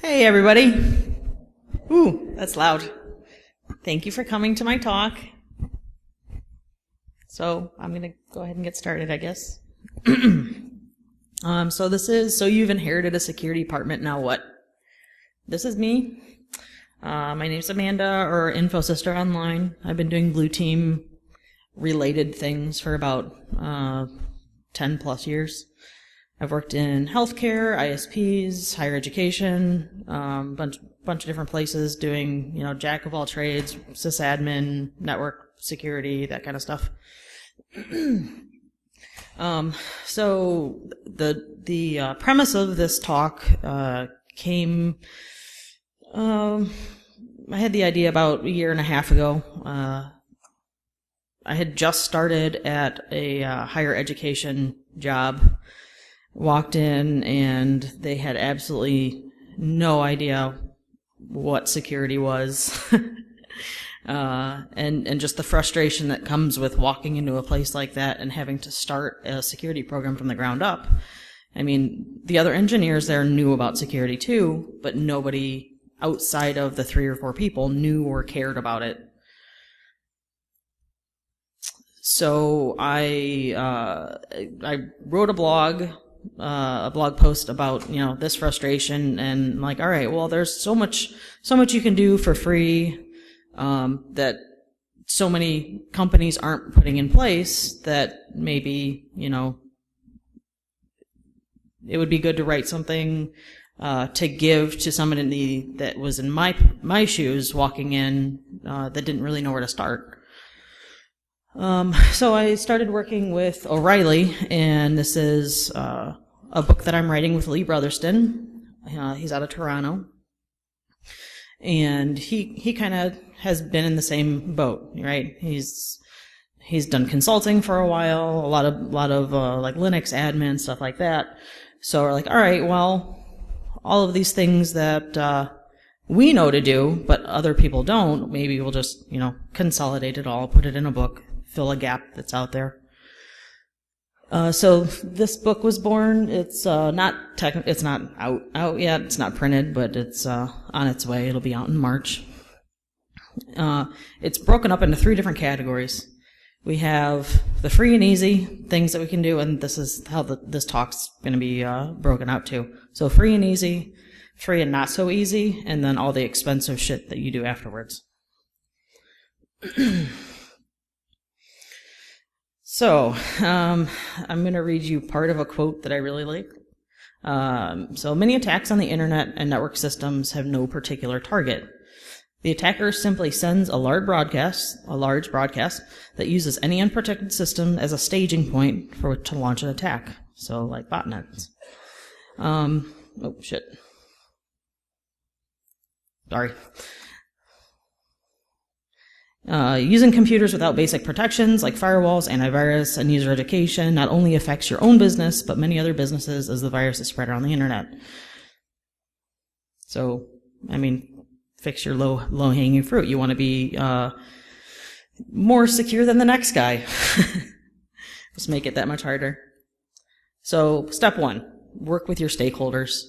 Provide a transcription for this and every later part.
Hey everybody. Ooh, that's loud. Thank you for coming to my talk. So I'm going to go ahead and get started, I guess. So you've inherited a security department, now what? This is me. My name's Amanda, or InfoSister Online. I've been doing blue team related things for about 10 plus years. I've worked in healthcare, ISPs, higher education, bunch of different places doing, jack of all trades, sysadmin, network security, that kind of stuff. So the premise of this talk came. I had the idea about a year and a half ago. I had just started at a higher education job. Walked in and they had absolutely no idea what security was. And just the frustration that comes with walking into a place like that and having to start a security program from the ground up. I mean, the other engineers there knew about security too, but nobody outside of the 3 or 4 people knew or cared about it. So I wrote a blog post about, this frustration, and like, all right, well, there's so much you can do for free, that so many companies aren't putting in place that maybe, it would be good to write something, to give to somebody that was in my shoes walking in, that didn't really know where to start. So I started working with O'Reilly, and this is a book that I'm writing with Lee Brotherston. He's out of Toronto, and he kind of has been in the same boat, right? He's done consulting for a while, a lot of like Linux admin stuff like that. So we're like, all right, well, all of these things that we know to do, but other people don't, maybe we'll just consolidate it all, put it in a book, fill a gap that's out there. So this book was born. It's not out yet. It's not printed, but it's on its way. It'll be out in March. It's broken up into 3 different categories. We have the free and easy things that we can do, and this is how this talk's going to be broken out too. So free and easy, free and not so easy, and then all the expensive shit that you do afterwards. So, I'm going to read you part of a quote that I really like. So many attacks on the internet and network systems have no particular target. The attacker simply sends a large broadcast that uses any unprotected system as a staging point to launch an attack. So, like botnets. Oh, shit. Sorry. Using computers without basic protections like firewalls, antivirus, and user education not only affects your own business, but many other businesses as the virus is spread around the internet. So, fix your low-hanging fruit. You want to be more secure than the next guy. Just make it that much harder. So, step 1, work with your stakeholders.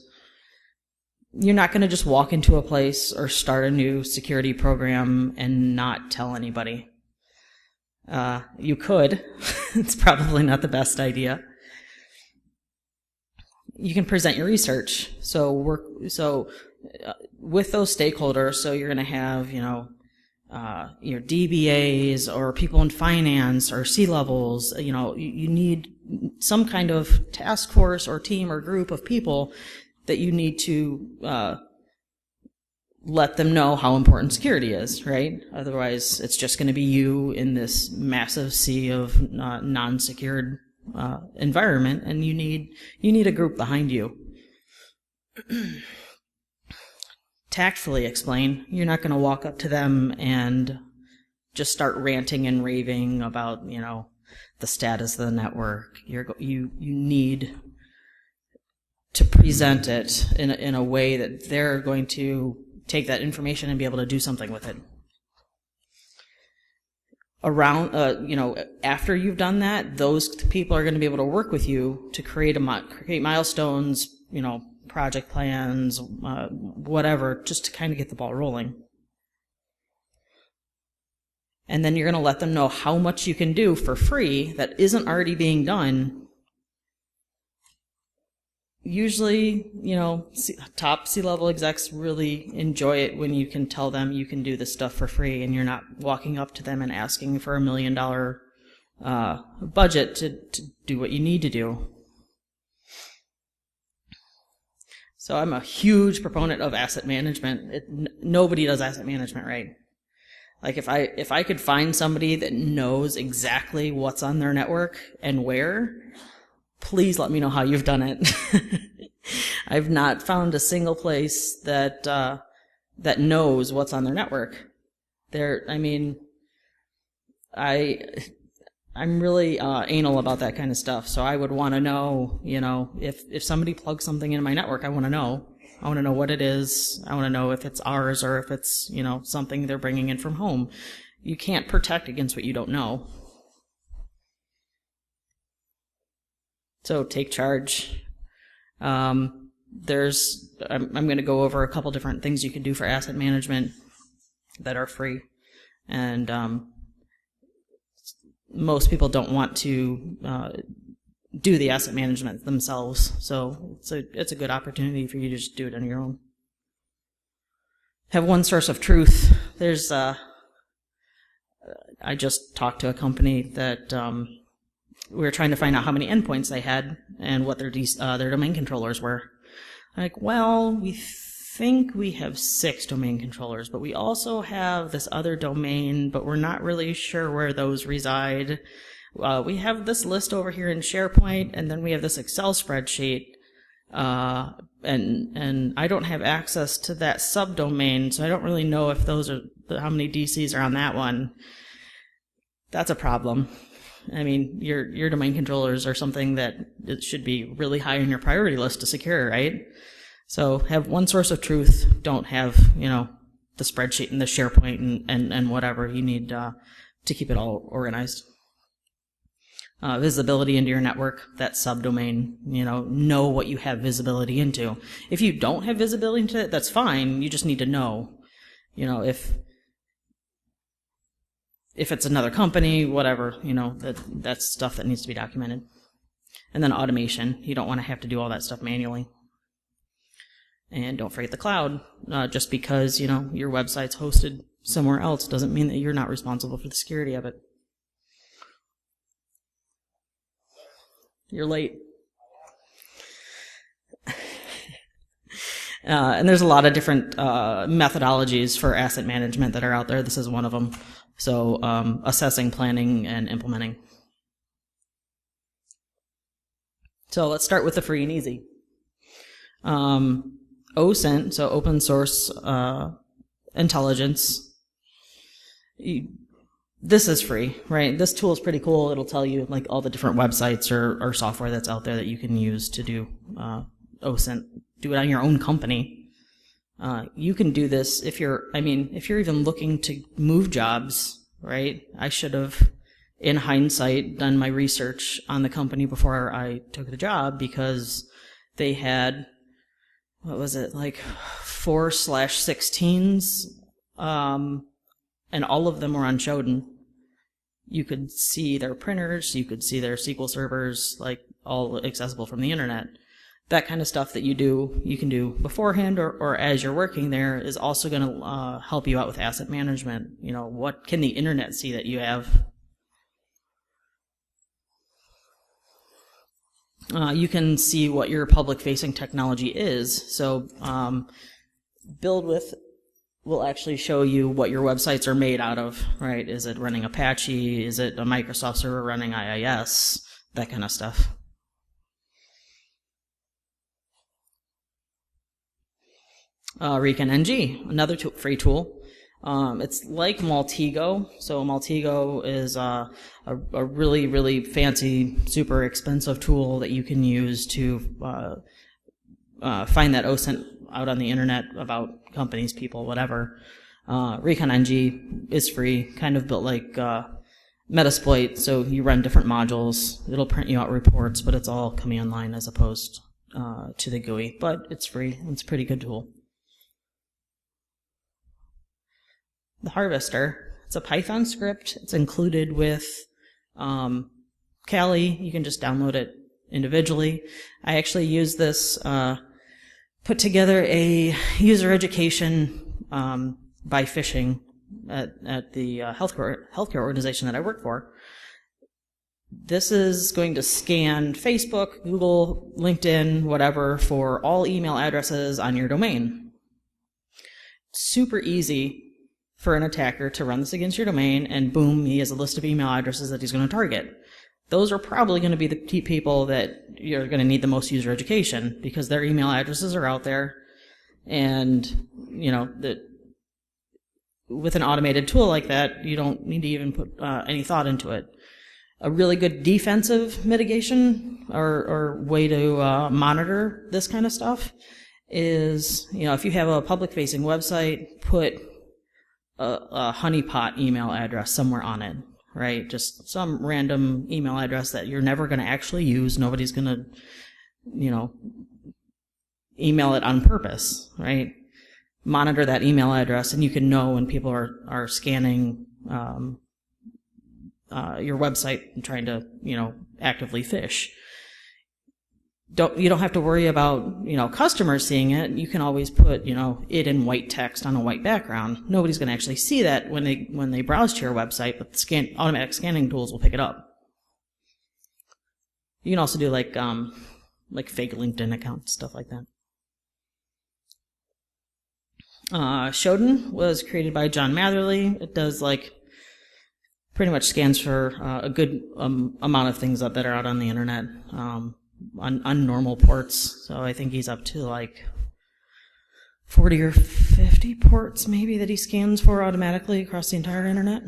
You're not going to just walk into a place or start a new security program and not tell anybody. You could. It's probably not the best idea. You can present your research. So with those stakeholders, so you're going to have, your DBAs or people in finance or C-levels. You need some kind of task force or team or group of people that you need to let them know how important security is, right? Otherwise, it's just going to be you in this massive sea of non-secured environment, and you need a group behind you. Tactfully explain. You're not going to walk up to them and just start ranting and raving about the status of the network. You need to present it in a way that they're going to take that information and be able to do something with it. After you've done that, those people are going to be able to work with you to create milestones, project plans, whatever, just to kind of get the ball rolling. And then you're going to let them know how much you can do for free that isn't already being done. Usually, top C-level execs really enjoy it when you can tell them you can do this stuff for free and you're not walking up to them and asking for $1 million budget to do what you need to do. So I'm a huge proponent of asset management. Nobody does asset management right. Like if I could find somebody that knows exactly what's on their network and where, please let me know how you've done it. I've not found a single place that knows what's on their network. I'm really anal about that kind of stuff. So I would want to know, if somebody plugs something in my network, I want to know. I want to know what it is. I want to know if it's ours or if it's, something they're bringing in from home. You can't protect against what you don't know. So take charge. I'm going to go over a couple different things you can do for asset management that are free. And most people don't want to do the asset management themselves, so it's a good opportunity for you to just do it on your own. Have one source of truth. There's I just talked to a company that we were trying to find out how many endpoints they had and what their domain controllers were. Like, well, we think we have 6 domain controllers, but we also have this other domain, but we're not really sure where those reside. We have this list over here in SharePoint, and then we have this Excel spreadsheet, and I don't have access to that subdomain, so I don't really know if those are how many DCs are on that one. That's a problem. I mean, your domain controllers are something that it should be really high on your priority list to secure, right? So have one source of truth. Don't have the spreadsheet and the SharePoint and whatever. You need to keep it all organized. Visibility into your network, that subdomain, know what you have visibility into. If you don't have visibility into it, that's fine. You just need to know, if it's another company, whatever, that's stuff that needs to be documented. And then automation. You don't want to have to do all that stuff manually. And don't forget the cloud. Just because, your website's hosted somewhere else doesn't mean that you're not responsible for the security of it. You're late. And there's a lot of different methodologies for asset management that are out there. This is one of them. So assessing, planning, and implementing. So let's start with the free and easy. OSINT, so open source intelligence. This is free, right? This tool is pretty cool. It'll tell you like all the different websites or software that's out there that you can use to do OSINT. Do it on your own company. You can do this if you're even looking to move jobs, right? I should have, in hindsight, done my research on the company before I took the job because they had, what was it, like 4/16s, and all of them were on Shodan. You could see their printers, you could see their SQL servers, like all accessible from the internet. That kind of stuff that you can do beforehand or as you're working there is also going to help you out with asset management. What can the internet see that you have? You can see what your public-facing technology is. So Build With will actually show you what your websites are made out of, right? Is it running Apache? Is it a Microsoft server running IIS? That kind of stuff. ReconNG, another free tool. It's like Maltego. So Maltego is a really, really fancy, super expensive tool that you can use to find that OSINT out on the internet about companies, people, whatever. ReconNG is free, kind of built like Metasploit. So you run different modules. It'll print you out reports, but it's all command line as opposed to the GUI, but it's free. It's a pretty good tool. The Harvester, it's a Python script. It's included with Kali. You can just download it individually. I actually use this, put together a user education by phishing at the healthcare organization that I work for. This is going to scan Facebook, Google, LinkedIn, whatever, for all email addresses on your domain. Super easy for an attacker to run this against your domain, and boom, he has a list of email addresses that he's going to target. Those are probably going to be the key people that you're going to need the most user education, because their email addresses are out there, and with an automated tool like that, you don't need to even put any thought into it. A really good defensive mitigation or way to monitor this kind of stuff is, if you have a public-facing website, put a honeypot email address somewhere on it, right? Just some random email address that you're never going to actually use. Nobody's going to, email it on purpose, right? Monitor that email address, and you can know when people are scanning your website and trying to, actively phish. You don't have to worry about, customers seeing it. You can always put, it in white text on a white background. Nobody's going to actually see that when they browse to your website, but the automatic scanning tools will pick it up. You can also do like fake LinkedIn accounts, stuff like that. Odin was created by John Matherly. It does pretty much scans for a good amount of things that are out on the internet. On normal ports, so I think he's up to 40 or 50 ports maybe that he scans for automatically across the entire internet.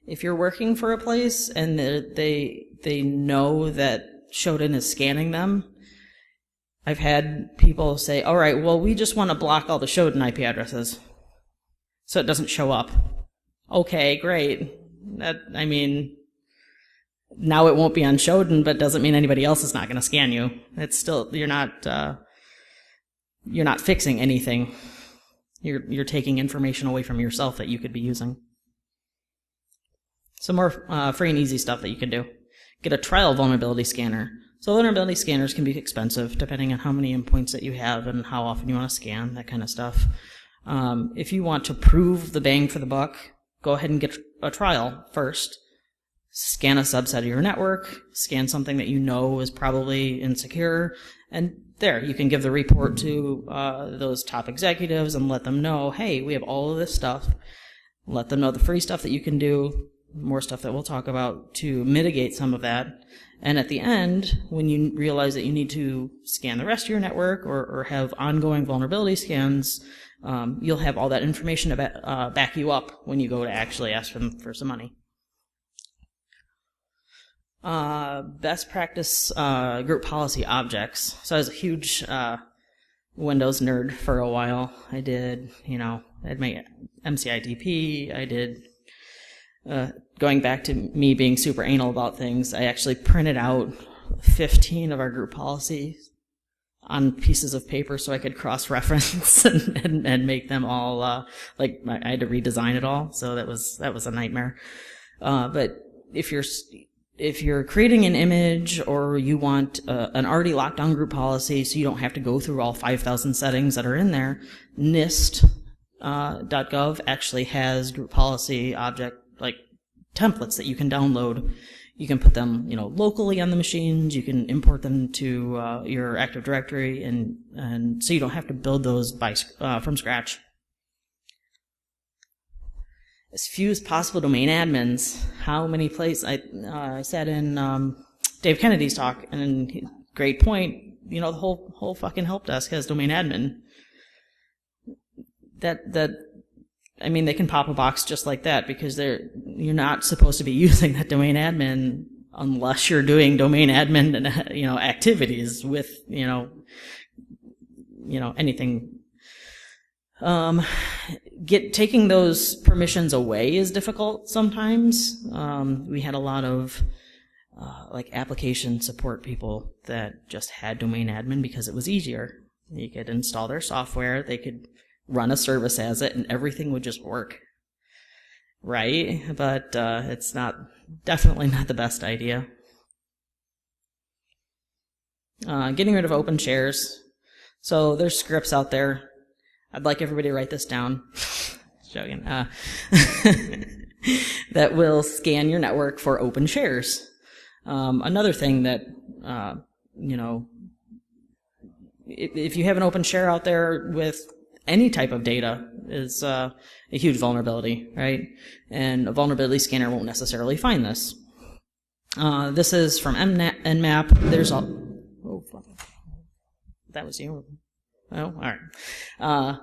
If you're working for a place and they know that Odin is scanning them, I've had people say, all right, well, we just want to block all the Odin IP addresses so it doesn't show up. Okay, great. Now it won't be on Odin, but doesn't mean anybody else is not going to scan you. It's still, you're not fixing anything. You're taking information away from yourself that you could be using. Some more free and easy stuff that you can do. Get a trial vulnerability scanner. So vulnerability scanners can be expensive depending on how many endpoints that you have and how often you want to scan, that kind of stuff. If you want to prove the bang for the buck, go ahead and get a trial first. Scan a subset of your network, scan something that you know is probably insecure, and there, you can give the report to those top executives and let them know, hey, we have all of this stuff. Let them know the free stuff that you can do, more stuff that we'll talk about to mitigate some of that. And at the end, when you realize that you need to scan the rest of your network or have ongoing vulnerability scans, you'll have all that information to back you up when you go to actually ask them for some money. Best practice group policy objects. So I was a huge Windows nerd for a while. I did, I had my MCIDP. I did, going back to me being super anal about things, I actually printed out 15 of our group policies on pieces of paper so I could cross-reference and make them all, I had to redesign it all, so that was a nightmare. But if you're creating an image or you want an already locked down group policy so you don't have to go through all 5,000 settings that are in there, NIST.gov actually has group policy object templates that you can download. You can put them, locally on the machines. You can import them to your Active Directory, and so you don't have to build those from scratch. As few as possible domain admins. How many places? I sat in Dave Kennedy's talk, and great point. The whole fucking help desk has domain admin. They can pop a box just like that because you're not supposed to be using that domain admin unless you're doing domain admin and activities with anything. Taking those permissions away is difficult sometimes. We had a lot of like application support people that just had domain admin because it was easier. You could install their software, they could run a service as it, and everything would just work. Right? But it's definitely not the best idea. Getting rid of open shares. So there's scripts out there. I'd like everybody to write this down. Joking. That will scan your network for open shares. Another thing that, if you have an open share out there with any type of data is a huge vulnerability, right? And a vulnerability scanner won't necessarily find this. This is from Nmap. There's that was you. Oh, all right.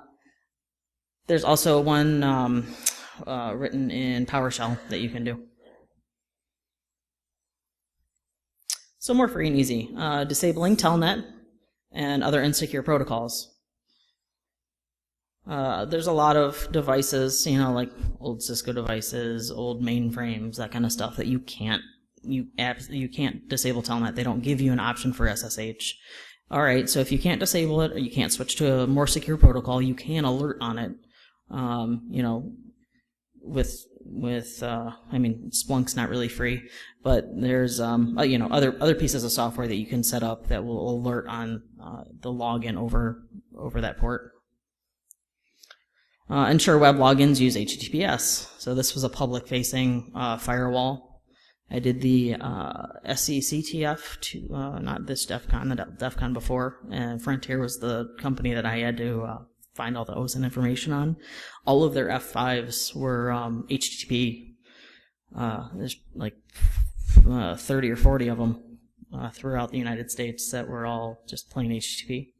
There's also one written in PowerShell that you can do. So more free and easy. Disabling Telnet and other insecure protocols. There's a lot of devices, like old Cisco devices, old mainframes, that kind of stuff that you can't disable Telnet. They don't give you an option for SSH. All right, so if you can't disable it or you can't switch to a more secure protocol, you can alert on it. Splunk's not really free, but there's other pieces of software that you can set up that will alert on the login over that port. Ensure web logins use HTTPS. So this was a public-facing firewall. I did the SCCTF, not this DEF CON, the DEF CON before, and Frontier was the company that I had to find all the OSINT information on. All of their F5s were HTTP. There's like 30 or 40 of them throughout the United States that were all just plain HTTP.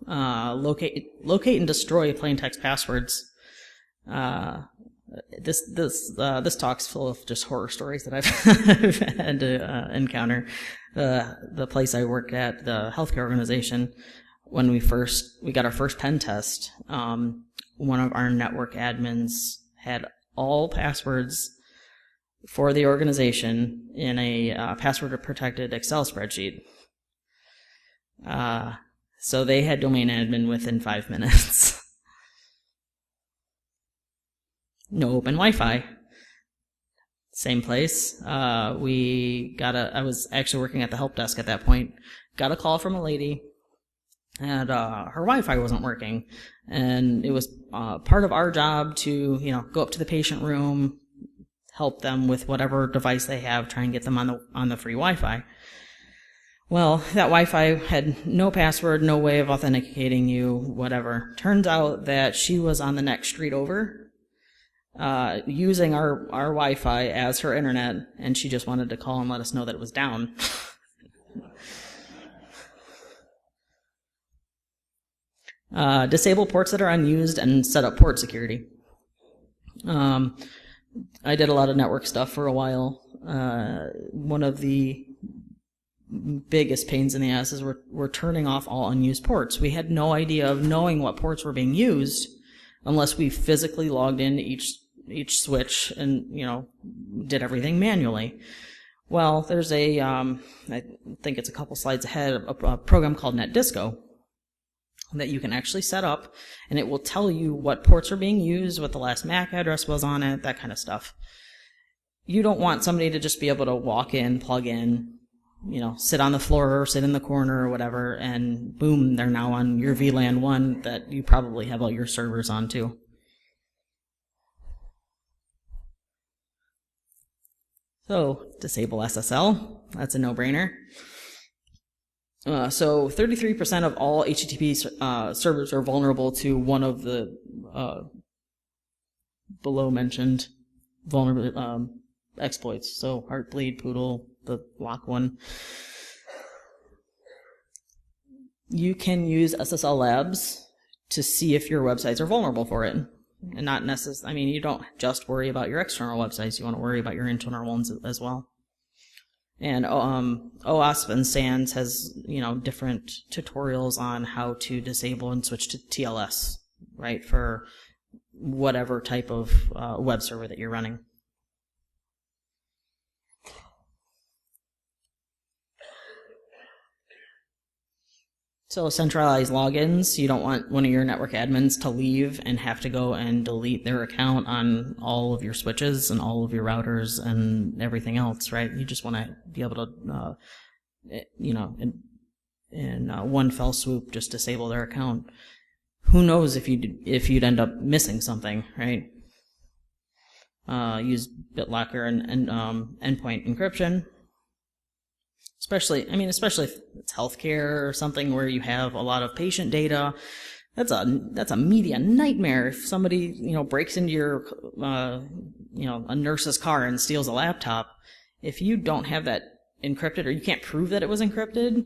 Locate and destroy plain text passwords. This talk's full of just horror stories that I've had to encounter. The place I work at, the healthcare organization, when we got our first pen test, one of our network admins had all passwords for the organization in a password-protected Excel spreadsheet. So they had domain admin within 5 minutes. No open Wi-Fi. Same place. I was actually working at the help desk at that point. Got a call from a lady, and her Wi-Fi wasn't working. And it was part of our job to, go up to the patient room, help them with whatever device they have, try and get them on the free Wi-Fi. Well, that Wi-Fi had no password, no way of authenticating you, whatever. Turns out that she was on the next street over, using our Wi-Fi as her internet, and she just wanted to call and let us know that it was down. Disable ports that are unused and set up port security. I did a lot of network stuff for a while. One of the biggest pains in the ass is we're turning off all unused ports. We had no idea of knowing what ports were being used unless we physically logged into each switch and, did everything manually. Well, there's I think it's a couple slides ahead, a program called Netdisco that you can actually set up, and it will tell you what ports are being used, what the last MAC address was on it, that kind of stuff. You don't want somebody to just be able to walk in, plug in, sit on the floor or sit in the corner or whatever, and boom, they're now on your VLAN 1 that you probably have all your servers on too. So, disable SSL. That's a no-brainer. So 33% of all HTTP servers are vulnerable to one of the below-mentioned vulnerable exploits. So Heartbleed, Poodle, the lock one. You can use SSL Labs to see if your websites are vulnerable for it. And not necessarily, you don't just worry about your external websites, you want to worry about your internal ones as well. And OWASP and SANS has, different tutorials on how to disable and switch to TLS, right, for whatever type of web server that you're running. So centralized logins, you don't want one of your network admins to leave and have to go and delete their account on all of your switches and all of your routers and everything else, right? You just want to be able to, in one fell swoop, just disable their account. Who knows if you'd end up missing something, right? Use BitLocker and endpoint encryption. Especially if it's healthcare or something where you have a lot of patient data. That's a media nightmare. If somebody, breaks into your, a nurse's car and steals a laptop, if you don't have that encrypted or you can't prove that it was encrypted,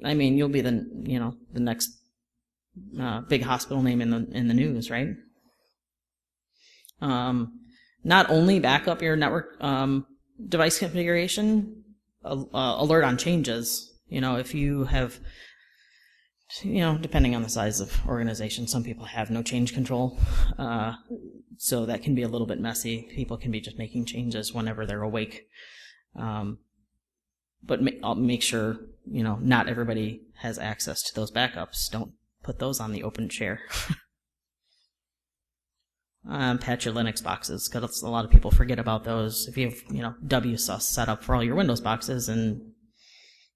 you'll be the next, big hospital name in the news, right? Not only back up your network, device configuration, alert on changes. If you have, depending on the size of organization, some people have no change control. So that can be a little bit messy. People can be just making changes whenever they're awake. But I'll make sure, not everybody has access to those backups. Don't put those on the open share. Patch your Linux boxes, because a lot of people forget about those. If you have, WSUS set up for all your Windows boxes and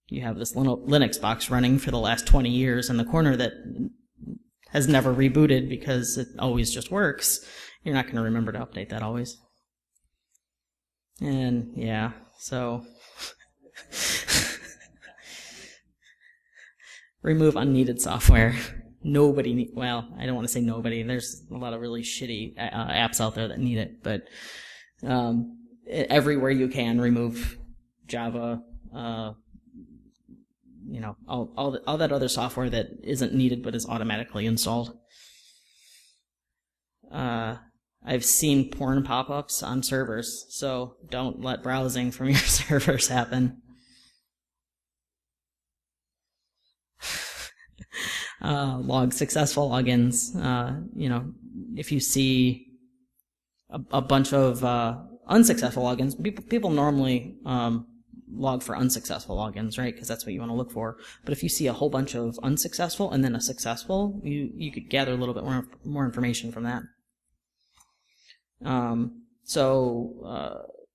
you have this Linux box running for the last 20 years in the corner that has never rebooted because it always just works, you're not going to remember to update that always. And yeah, so remove unneeded software. I don't want to say nobody. There's a lot of really shitty apps out there that need it, but everywhere you can, remove Java, all that other software that isn't needed but is automatically installed. I've seen porn pop-ups on servers, so don't let browsing from your servers happen. Log successful logins. If you see a bunch of unsuccessful logins, people normally log for unsuccessful logins, right? Because that's what you want to look for. But if you see a whole bunch of unsuccessful and then a successful, you could gather a little bit more information from that.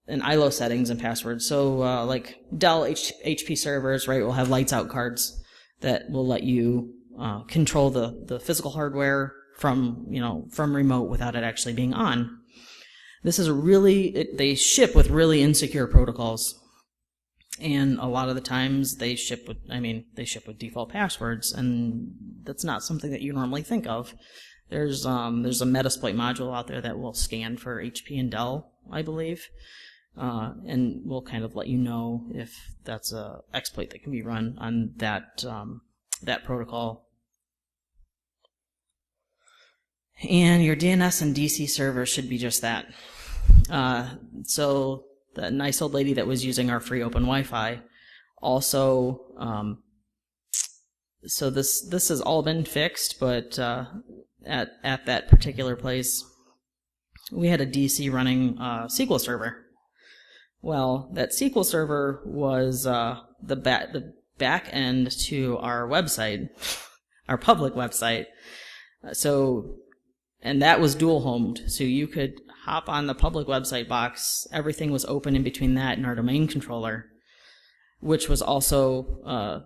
In ILO settings and passwords. So like Dell HP servers, right, will have lights out cards that will let you control the physical hardware from remote without it actually being on. This is they ship with really insecure protocols, and a lot of the times they ship with default passwords, and that's not something that you normally think of. There's a Metasploit module out there that will scan for HP and Dell, I believe, and will kind of let you know if that's a exploit that can be run on that protocol. And your DNS and DC server should be just that. So the nice old lady that was using our free open Wi-Fi also, so this has all been fixed, but at that particular place, we had a DC running SQL server. Well, that SQL server was the back end to our website, our public website. And that was dual homed, so you could hop on the public website box. Everything was open in between that and our domain controller, which was also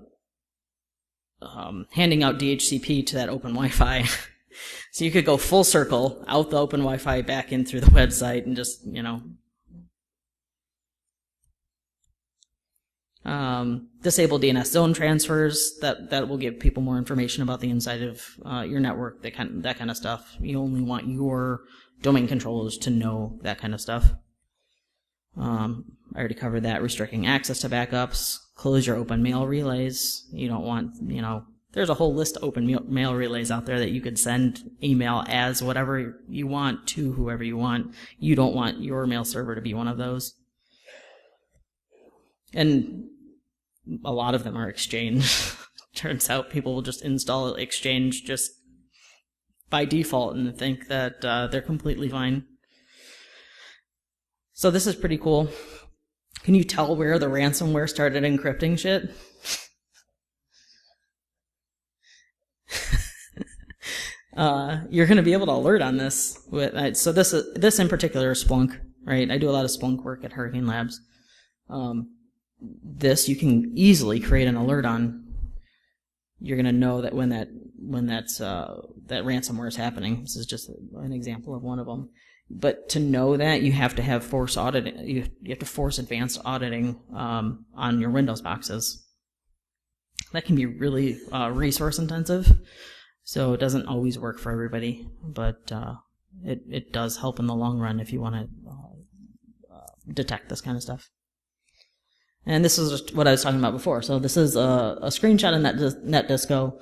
handing out DHCP to that open Wi-Fi. So you could go full circle out the open Wi-Fi back in through the website and just, disable DNS zone transfers. That will give people more information about the inside of your network, that kind of stuff. You only want your domain controllers to know that kind of stuff. I already covered that. Restricting access to backups. Close your open mail relays. You don't want, there's a whole list of open mail relays out there that you could send email as whatever you want to whoever you want. You don't want your mail server to be one of those. And a lot of them are Exchange. Turns out people will just install Exchange just by default and think that they're completely fine. So this is pretty cool. Can you tell where the ransomware started encrypting shit? you're going to be able to alert on this. So this in particular is Spunk, right? I do a lot of Spunk work at Hurricane Labs. This you can easily create an alert on. You're going to know that when that ransomware is happening. This is just an example of one of them. But to know that, you have to have force auditing. You have to force advanced auditing on your Windows boxes. That can be really resource intensive, so it doesn't always work for everybody. But it does help in the long run if you want to detect this kind of stuff. And this is just what I was talking about before. So this is a screenshot of Netdisco.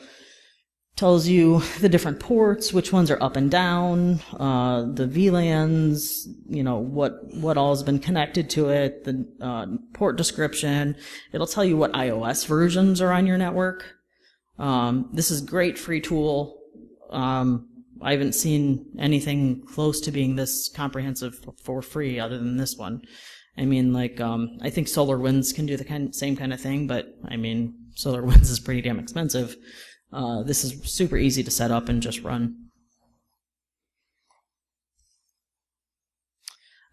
Tells you the different ports, which ones are up and down, the VLANs, what all has been connected to it, the port description. It'll tell you what iOS versions are on your network. This is a great free tool. I haven't seen anything close to being this comprehensive for free other than this one. I mean, I think SolarWinds can do the same kind of thing, but I mean, SolarWinds is pretty damn expensive. This is super easy to set up and just run.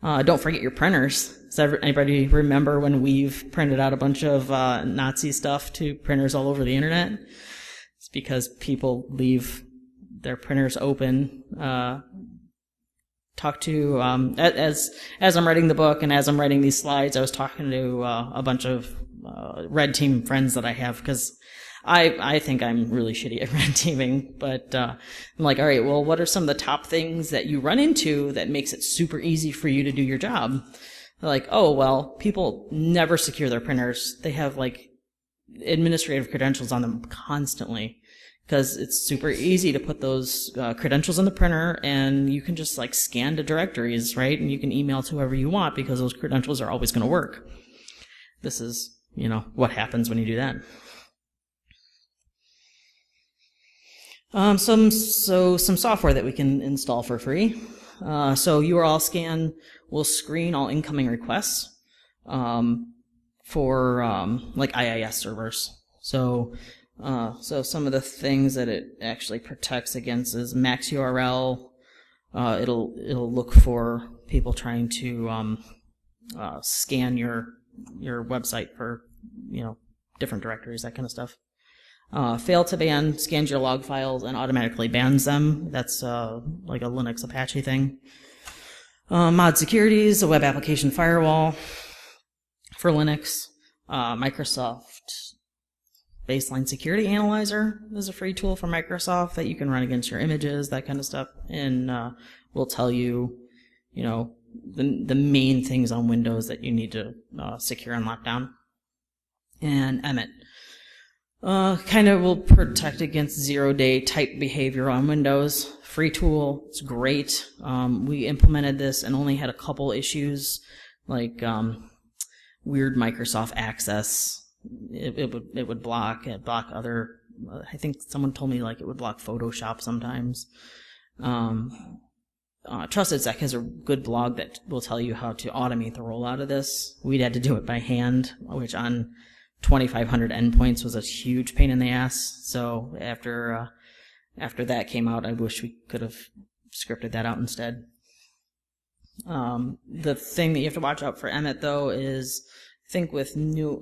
Don't forget your printers. Does anybody remember when Youve printed out a bunch of Nazi stuff to printers all over the internet? It's because people leave their printers open. Talk to as I'm writing the book and as I'm writing these slides, I was talking to a bunch of red team friends that I have, because I think I'm really shitty at red teaming, but I'm like, all right, well, what are some of the top things that you run into that makes it super easy for you to do your job? They're like, oh, well, people never secure their printers. They have administrative credentials on them constantly, because it's super easy to put those credentials in the printer, and you can just scan to directories, right? And you can email to whoever you want because those credentials are always going to work. This is, what happens when you do that. Some software that we can install for free. So URL scan will screen all incoming requests for IIS servers. So some of the things that it actually protects against is max URL. It'll look for people trying to scan your website for different directories, that kind of stuff. Fail to ban scans your log files and automatically bans them. That's like a Linux Apache thing. Mod securities, a web application firewall for Linux. Microsoft Baseline Security Analyzer is a free tool from Microsoft that you can run against your images, that kind of stuff, and will tell you, the main things on Windows that you need to secure and lock down. And Emmet kind of will protect against zero-day type behavior on Windows. Free tool, it's great. We implemented this and only had a couple issues, like weird Microsoft access. It would block other. I think someone told me it would block Photoshop sometimes. TrustedSec has a good blog that will tell you how to automate the rollout of this. We'd had to do it by hand, which on 2,500 endpoints was a huge pain in the ass. So after that came out, I wish we could have scripted that out instead. The thing that you have to watch out for Emmet though is, I think with new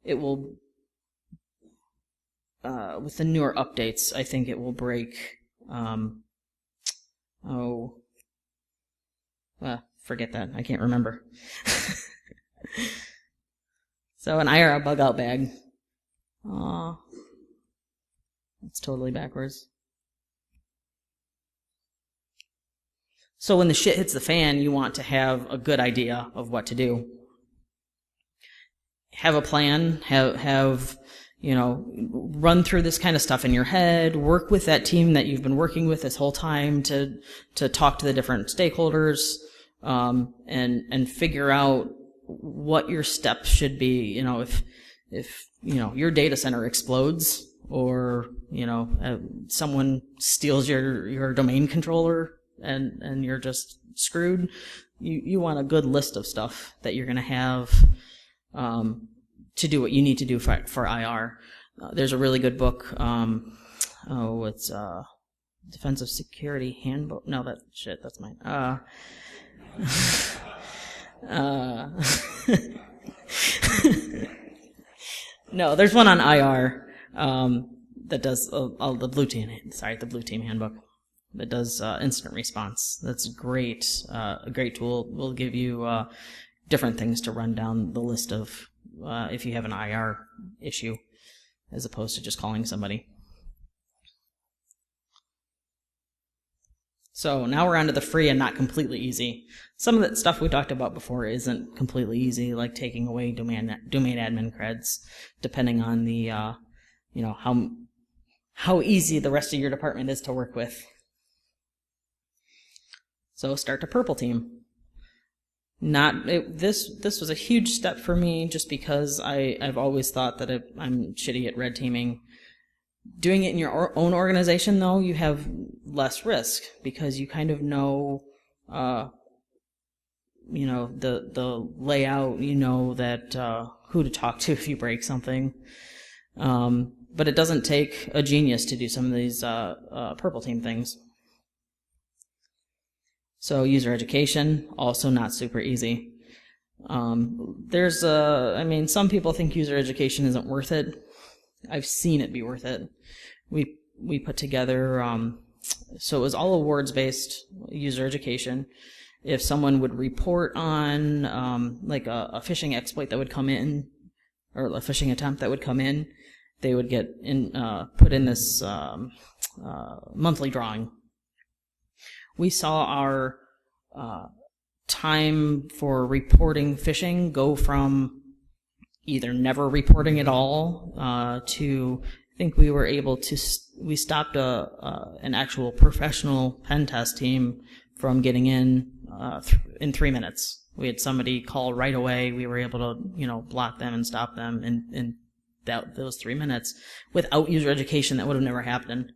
it will with the newer updates, I think it will break. Forget that. I can't remember. So an IRL bug out bag. It's totally backwards. So when the shit hits the fan, you want to have a good idea of what to do. Have a plan, run through this kind of stuff in your head, work with that team that you've been working with this whole time to talk to the different stakeholders, and figure out what your steps should be. If your data center explodes, or someone steals your domain controller and you're just screwed, you want a good list of stuff that you're going to have to do what you need to do for IR. There's a really good book. It's Defensive Security Handbook. No, that's mine. No, there's one on IR that does the blue team. Sorry, the blue team handbook that does incident response. That's great. A great tool. Will give you different things to run down the list of if you have an IR issue, as opposed to just calling somebody. So now we're on to the free and not completely easy. Some of that stuff we talked about before isn't completely easy, like taking away domain admin creds, depending on the how easy the rest of your department is to work with. So start to purple team. This was a huge step for me, just because I've always thought that I'm shitty at red teaming. Doing it in your own organization, though, you have less risk, because you kind of know, the layout. You know that who to talk to if you break something. But it doesn't take a genius to do some of these purple team things. So user education, also not super easy. Some people think user education isn't worth it. I've seen it be worth it. We put together, so it was all awards-based user education. If someone would report on like a phishing exploit that would come in, or a phishing attempt that would come in, they would get put in this monthly drawing. We saw our time for reporting phishing go from either never reporting at all to, I think we were able to, we stopped an actual professional pen test team from getting in 3 minutes. We had somebody call right away. We were able to, block them and stop them in those 3 minutes. Without user education, that would have never happened.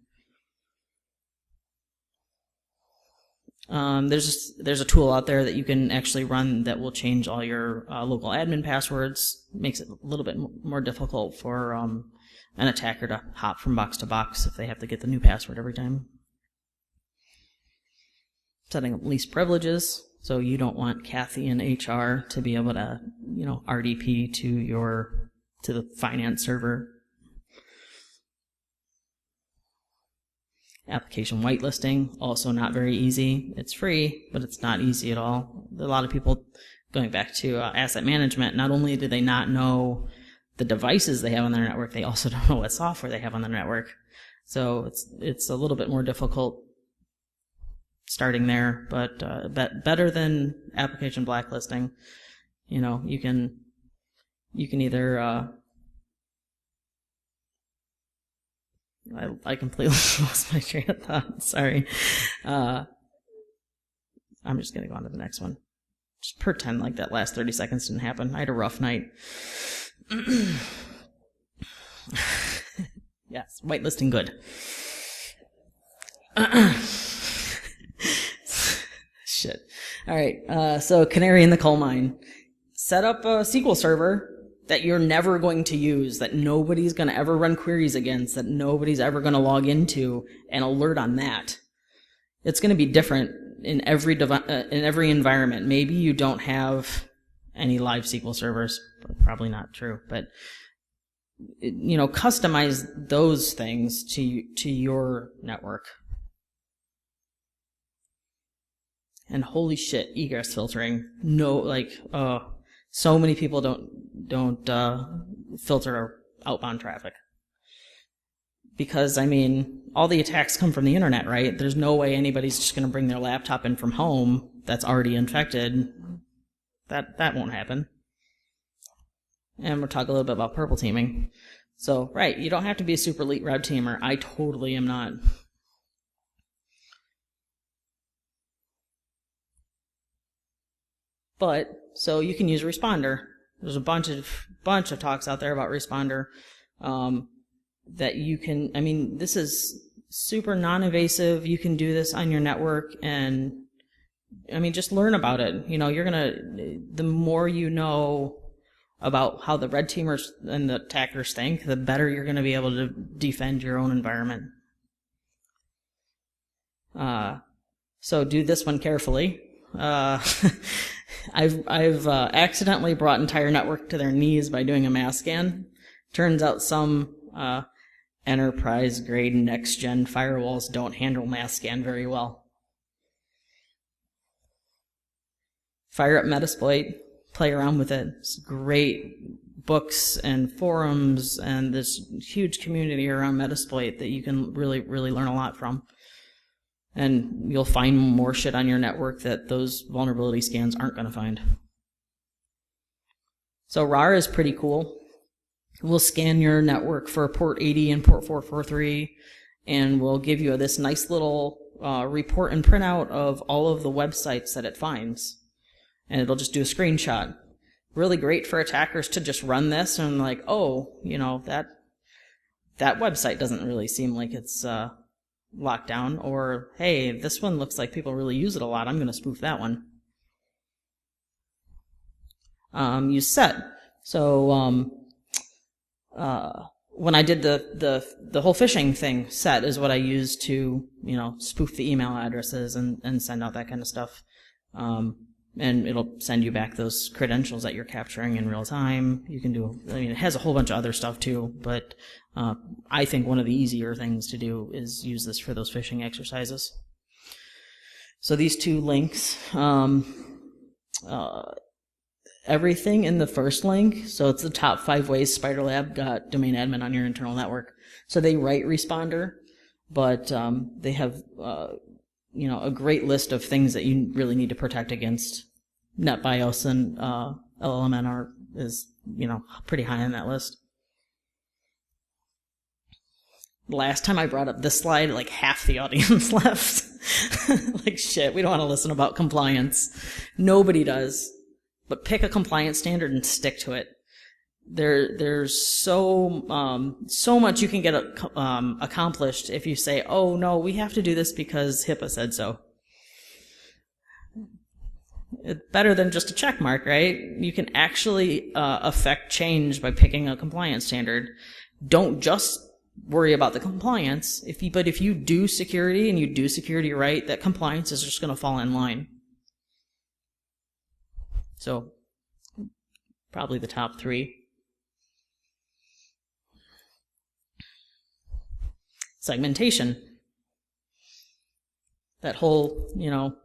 There's a tool out there that you can actually run that will change all your local admin passwords. Makes it a little bit more difficult for an attacker to hop from box to box if they have to get the new password every time. Setting up least privileges, so you don't want Kathy in HR to be able to, RDP to the finance server. Application whitelisting, also not very easy. It's free, but it's not easy at all. A lot of people, going back to asset management, not only do they not know the devices they have on their network, they also don't know what software they have on their network. So it's a little bit more difficult starting there, but better than application blacklisting. You can either I completely lost my train of thought. Sorry. I'm just going to go on to the next one. Just pretend like that last 30 seconds didn't happen. I had a rough night. Yes, whitelisting good. Shit. All right, so canary in the coal mine. Set up a SQL server that you're never going to use, that nobody's going to ever run queries against, that nobody's ever going to log into, and alert on that. It's going to be different in every environment. Maybe you don't have any live SQL servers, probably not true, but customize those things to your network. And holy shit, egress filtering. So many people don't filter outbound traffic. Because, all the attacks come from the internet, right? There's no way anybody's just going to bring their laptop in from home that's already infected. That won't happen. And we'll talk a little bit about purple teaming. So, right, you don't have to be a super elite red teamer. I totally am not. But, so you can use a responder. There's a bunch of talks out there about responder that you can, this is super non-invasive. You can do this on your network, and just learn about it. The more you know about how the red teamers and the attackers think, the better you're going to be able to defend your own environment. So do this one carefully. I've accidentally brought entire network to their knees by doing a mass scan. Turns out some enterprise grade next gen firewalls don't handle mass scan very well. Fire up Metasploit, play around with it. It's great books and forums and this huge community around Metasploit that you can really, really learn a lot from. And you'll find more shit on your network that those vulnerability scans aren't going to find. So Rawr is pretty cool. We'll scan your network for port 80 and port 443, and we'll give you this nice little report and printout of all of the websites that it finds. And it'll just do a screenshot. Really great for attackers to just run this and like, oh, you know, that website doesn't really seem like it's locked down, or hey, this one looks like people really use it a lot, I'm going to spoof that one. Use set. So when I did the whole phishing thing, set is what I used to, you know, spoof the email addresses and send out that kind of stuff. And it'll send you back those credentials that you're capturing in real time. You can do, I mean, it has a whole bunch of other stuff too, but I think one of the easier things to do is use this for those phishing exercises. So these two links, everything in the first link, so it's the top 5 ways SpiderLab got domain admin on your internal network. So they write responder, but they have you know, a great list of things that you really need to protect against. NetBIOS and LLMN is, you know, pretty high on that list. Last time I brought up this slide, like half the audience left. Like, shit, we don't want to listen about compliance. Nobody does. But pick a compliance standard and stick to it. There's so much you can get accomplished if you say, oh no, we have to do this because HIPAA said so. It's better than just a check mark, right? You can actually affect change by picking a compliance standard. Don't just worry about the compliance. But if you do security and you do security right, that compliance is just going to fall in line. So probably the top 3. Segmentation. That whole, you know,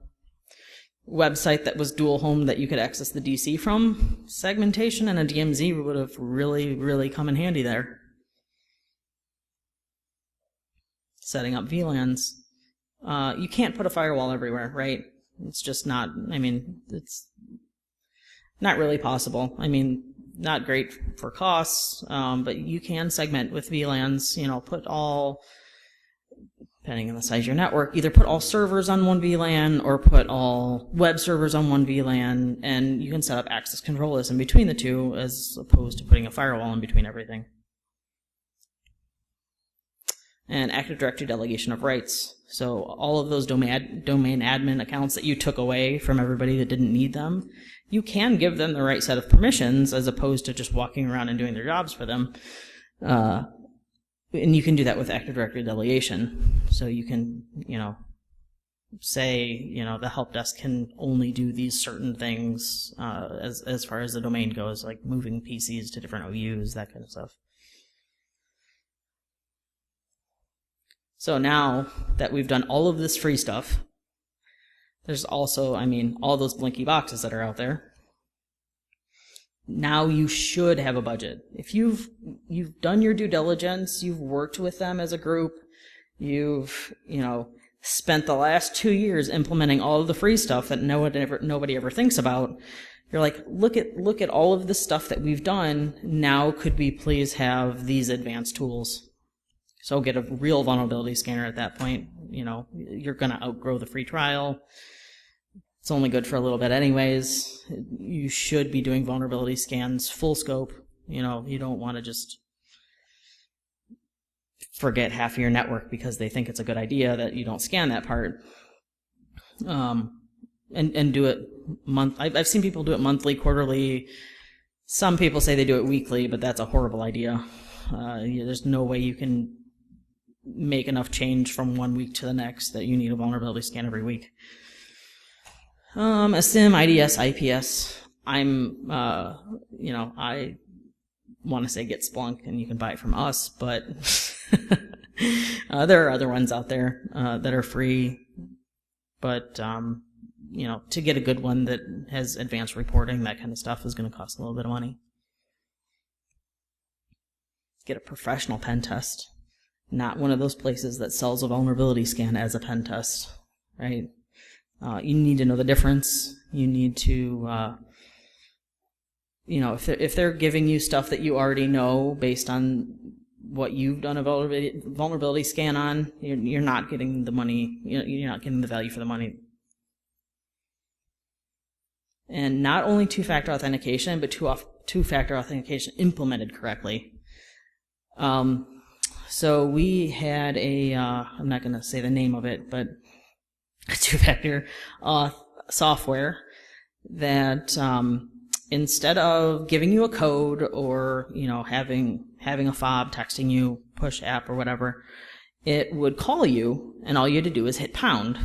website that was dual home that you could access the DC from, segmentation and a DMZ would have really, really come in handy there. Setting up VLANs. You can't put a firewall everywhere, right? It's just not, I mean, it's not really possible. I mean, not great for costs, but you can segment with VLANs, you know, put all, depending on the size of your network, either put all servers on one VLAN or put all web servers on one VLAN, and you can set up access control lists in between the two as opposed to putting a firewall in between everything. And Active Directory delegation of rights. So all of those domain admin accounts that you took away from everybody that didn't need them, you can give them the right set of permissions as opposed to just walking around and doing their jobs for them. And you can do that with Active Directory delegation. So you can, you know, say, you know, the help desk can only do these certain things as far as the domain goes, like moving PCs to different OUs, that kind of stuff. So now that we've done all of this free stuff, there's also, I mean, all those blinky boxes that are out there. Now you should have a budget. If you've done your due diligence, you've worked with them as a group, you've, you know, spent the last 2 years implementing all of the free stuff that nobody ever thinks about. You're like, look at all of the stuff that we've done. Now could we please have these advanced tools? So get a real vulnerability scanner at that point. You know, you're going to outgrow the free trial. It's only good for a little bit anyways. You should be doing vulnerability scans full scope. You know, you don't want to just forget half of your network because they think it's a good idea that you don't scan that part. And do it I've seen people do it monthly, quarterly. Some people say they do it weekly, but that's a horrible idea. There's no way you can make enough change from one week to the next that you need a vulnerability scan every week. SIM, IDS, IPS. I want to say get Spunk and you can buy it from us, but there are other ones out there that are free. But, to get a good one that has advanced reporting, that kind of stuff is going to cost a little bit of money. Get a professional pen test, not one of those places that sells a vulnerability scan as a pen test, right? You need to know the difference. You need to, if they're giving you stuff that you already know based on what you've done a vulnerability scan on, you're not getting the money. You're not getting the value for the money. And not only two-factor authentication, but two-factor authentication implemented correctly. So we had I'm not going to say the name of it, but a two-factor software that instead of giving you a code or having a fob texting you, push app or whatever, it would call you, and all you had to do is hit pound,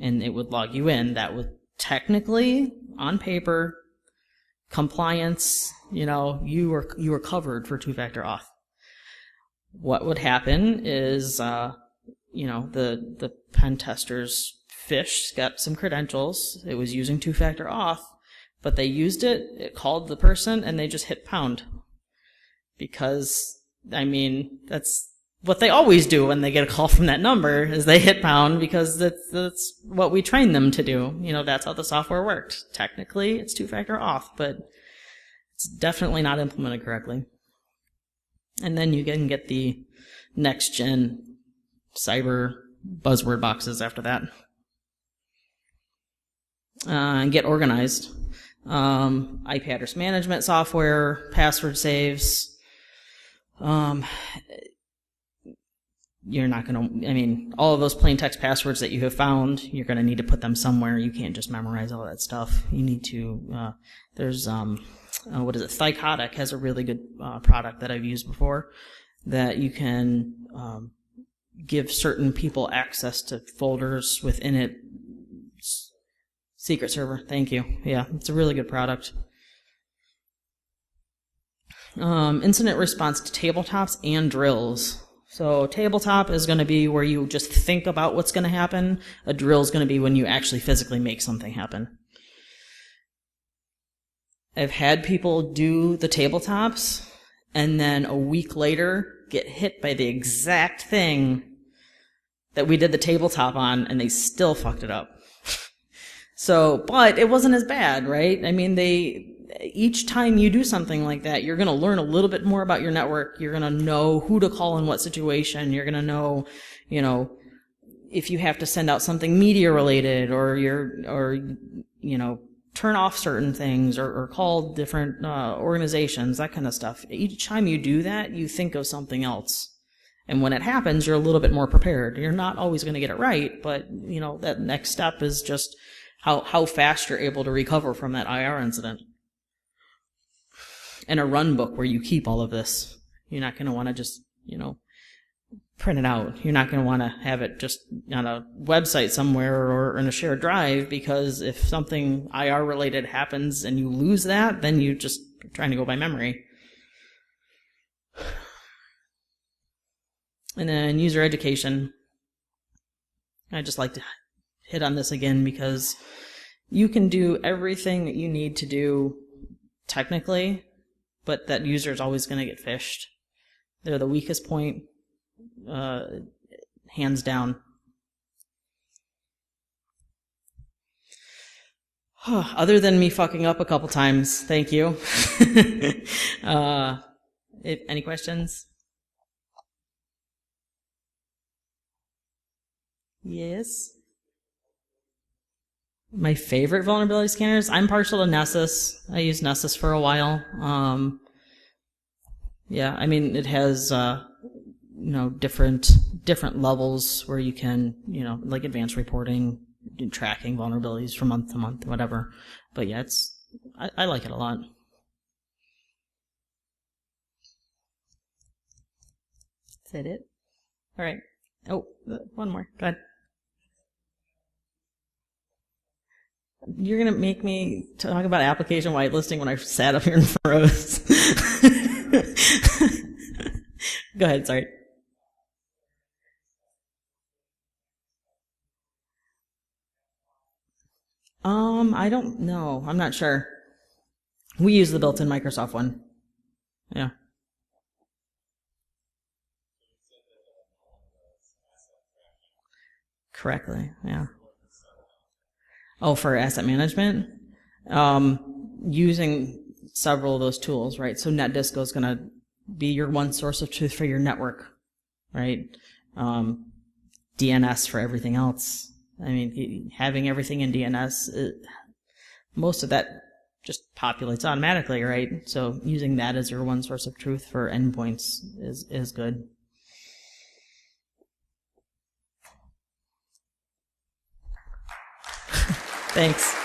and it would log you in. That was technically, on paper, compliance. You were covered for two-factor auth. What would happen is, the pen testers got some credentials. It was using two-factor auth, but they used it called the person, and they just hit pound. Because, that's what they always do when they get a call from that number, is they hit pound, because that's what we train them to do. That's how the software worked. Technically, it's two-factor auth, but it's definitely not implemented correctly. And then you can get the next-gen cyber buzzword boxes after that. And get organized. IP address management software, password saves. You're not going to, all of those plain text passwords that you have found, you're going to need to put them somewhere. You can't just memorize all that stuff. You need to, there's, Thycotic has a really good product that I've used before that you can give certain people access to folders within it. Secret Server, thank you. Yeah, it's a really good product. Incident response to tabletops and drills. So tabletop is going to be where you just think about what's going to happen. A drill is going to be when you actually physically make something happen. I've had people do the tabletops and then a week later get hit by the exact thing that we did the tabletop on, and they still fucked it up. So, but it wasn't as bad, right? Each time you do something like that, you're going to learn a little bit more about your network. You're going to know who to call in what situation. You're going to know, if you have to send out something media related, or turn off certain things, or call different organizations, that kind of stuff. Each time you do that, you think of something else. And when it happens, you're a little bit more prepared. You're not always going to get it right, but, that next step is just how fast you're able to recover from that IR incident. And a run book where you keep all of this. You're not going to want to just, print it out. You're not going to want to have it just on a website somewhere or in a shared drive, because if something IR related happens and you lose that, then you just trying to go by memory. And then user education. I just like to hit on this again because you can do everything that you need to do technically, but that user is always going to get phished. They're the weakest point, hands down. Other than me fucking up a couple times, thank you. Any questions? Yes. My favorite vulnerability scanners? I'm partial to Nessus. I used Nessus for a while. Yeah, it has different levels where you can, like advanced reporting, tracking vulnerabilities from month to month, whatever. But yeah, I like it a lot. Is that it? All right. Oh, one more. Go ahead. You're going to make me talk about application whitelisting when I sat up here and froze. Go ahead, sorry. I don't know. I'm not sure. We use the built-in Microsoft one. Yeah. Correctly, yeah. Oh, for asset management? Using several of those tools, right? So Netdisco is going to be your one source of truth for your network, right? DNS for everything else. I mean, having everything in DNS, most of that just populates automatically, right? So using that as your one source of truth for endpoints is good. Thanks.